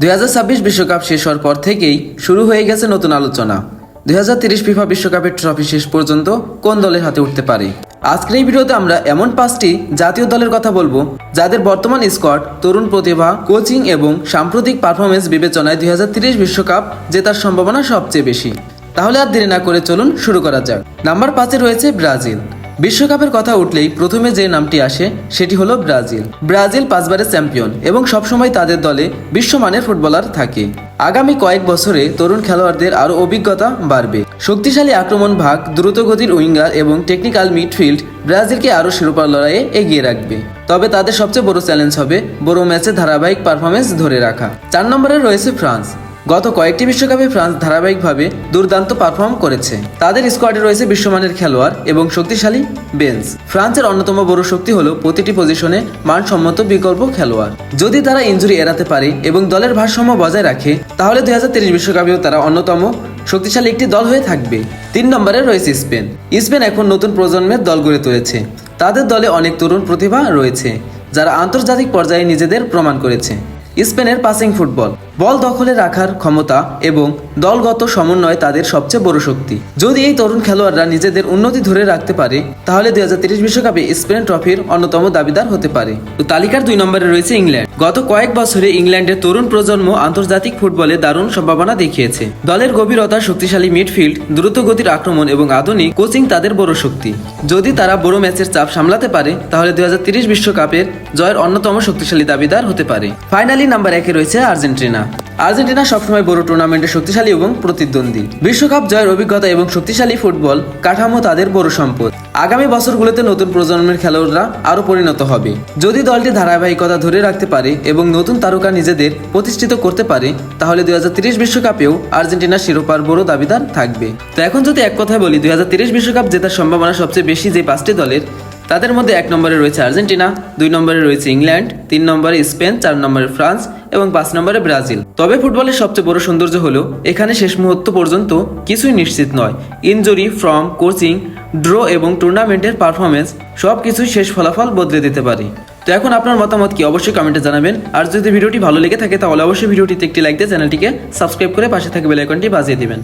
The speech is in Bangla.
2026 বিশ্বকাপ শেষ হওয়ার পর থেকেই শুরু হয়ে গেছে নতুন আলোচনা। 2030 ফিফা বিশ্বকাপের ট্রফি শেষ পর্যন্ত কোন দলের হাতে উঠতে পারে। আজকের এই ভিডিওতে আমরা এমন 5টি জাতীয় দলের কথা বলবো যাদের বর্তমান স্কোয়াড, তরুণ প্রতিভা, কোচিং এবং সাম্প্রতিক পারফরমেন্স বিবেচনায় 2030 বিশ্বকাপ জেতার সম্ভাবনা সবচেয়ে বেশি। তাহলে আর দেরি না করে চলুন শুরু করা যাক। নাম্বার 5-এ রয়েছে ব্রাজিল। বিশ্বকাপের কথা উঠলেই প্রথমে যে নামটি আসে সেটি হলো ব্রাজিল। ব্রাজিল 5 বারের চ্যাম্পিয়ন এবং সবসময় তাদের দলে বিশ্বমানের ফুটবলার থাকে। আগামী কয়েক বছরে তরুণ খেলোয়াড়দের আরও অভিজ্ঞতা বাড়বে। শক্তিশালী আক্রমণ ভাগ, দ্রুতগতির উইঙ্গার এবং টেকনিক্যাল মিডফিল্ড ব্রাজিলকে আরও শিরোপার লড়াইয়ে এগিয়ে রাখবে। তবে তাদের সবচেয়ে বড় চ্যালেঞ্জ হবে বড় ম্যাচে ধারাবাহিক পারফরমেন্স ধরে রাখা। 4 নম্বরে রয়েছে ফ্রান্স। গত কয়েকটি বিশ্বকাপে ফ্রান্স ধারাবাহিকভাবে দুর্দান্ত পারফর্ম করেছে। তাদের স্কোয়াডে রয়েছে বিশ্বমানের খেলোয়াড় এবং শক্তিশালী বেঞ্চ। ফ্রান্সের অন্যতম বড় শক্তি হলো প্রতিটি পজিশনে মানসম্মত বিকল্প খেলোয়াড়। যদি তারা ইনজুরি এড়াতে পারে এবং দলের ভারসাম্য বজায় রাখে তাহলে 2030 বিশ্বকাপেও তারা অন্যতম শক্তিশালী একটি দল হয়ে থাকবে। 3 নম্বরে রয়েছে স্পেন। স্পেন এখন নতুন প্রজন্মের দল গড়ে তুলেছে। তাদের দলে অনেক তরুণ প্রতিভা রয়েছে যারা আন্তর্জাতিক পর্যায়ে নিজেদের প্রমাণ করেছে। স্পেনের পাসিং ফুটবল, বল দখলে রাখার ক্ষমতা এবং দলগত সমন্বয় তাদের সবচেয়ে বড় শক্তি। যদি এই তরুণ খেলোয়াড়রা নিজেদের উন্নতি ধরে রাখতে পারে তাহলে 2030 বিশ্বকাপে স্পেন ট্রফির অন্যতম দাবিদার হতে পারে। তো তালিকার 2 নম্বরে রয়েছে ইংল্যান্ড। গত কয়েক বছরে ইংল্যান্ডের তরুণ প্রজন্ম আন্তর্জাতিক ফুটবলে দারুণ সম্ভাবনা দেখিয়েছে। দলের গভীরতা, শক্তিশালী মিডফিল্ড, দ্রুতগতির আক্রমণ এবং আধুনিক কোচিং তাদের বড় শক্তি। যদি তারা বড় ম্যাচের চাপ সামলাতে পারে তাহলে 2030 বিশ্বকাপের জয়ের অন্যতম শক্তিশালী দাবিদার হতে পারে। ফাইনালি নাম্বার 1-এ রয়েছে আর্জেন্টিনা। আর্জেন্টিনা সবসময় বড় টুর্নামেন্টে শক্তিশালী এবং প্রতিদ্বন্দ্বী। বিশ্বকাপ জয়ের অভিজ্ঞতা এবং শক্তিশালী ফুটবল কাঠামো তাদের বড় সম্পদ। আগামী বছরগুলোতে নতুন প্রজন্মের খেলোয়াড়রা আরও পরিণত হবে। যদি দলটি ধারাবাহিকতা ধরে রাখতে পারে এবং নতুন তারকা নিজেদের প্রতিষ্ঠিত করতে পারে তাহলে 2030 বিশ্বকাপেও আর্জেন্টিনা শিরোপার বড় দাবিদার থাকবে। তো এখন যদি এক কথায় বলি 2030 বিশ্বকাপ জেতার সম্ভাবনা সবচেয়ে বেশি যে 5টি দলের, তাদের মধ্যে 1 নম্বরে রয়েছে আর্জেন্টিনা, 2 নম্বরে রয়েছে ইংল্যান্ড, 3 নম্বরে স্পেন, 4 নম্বরে ফ্রান্স এবং 5 নম্বরে ব্রাজিল। তবে ফুটবলের সবচেয়ে বড় সৌন্দর্য হলো এখানে শেষ মুহূর্ত পর্যন্ত কিছুই নিশ্চিত নয়। ইনজুরি, ফর্ম, কোচিং, ড্র এবং টুর্নামেন্টের পারফরমেন্স সবকিছুই শেষ ফলাফল বদলে দিতে পারে। তো এখন আপনার মতামত কি অবশ্যই কমেন্টে জানাবেন। আর যদি ভিডিওটি ভালো লেগে থাকে তাহলে অবশ্যই ভিডিওটিতে একটি লাইক দিয়ে চ্যানেলটিকে সাবস্ক্রাইব করে পাশে থাকা বেল আইকনটি বাজিয়ে দিবেন।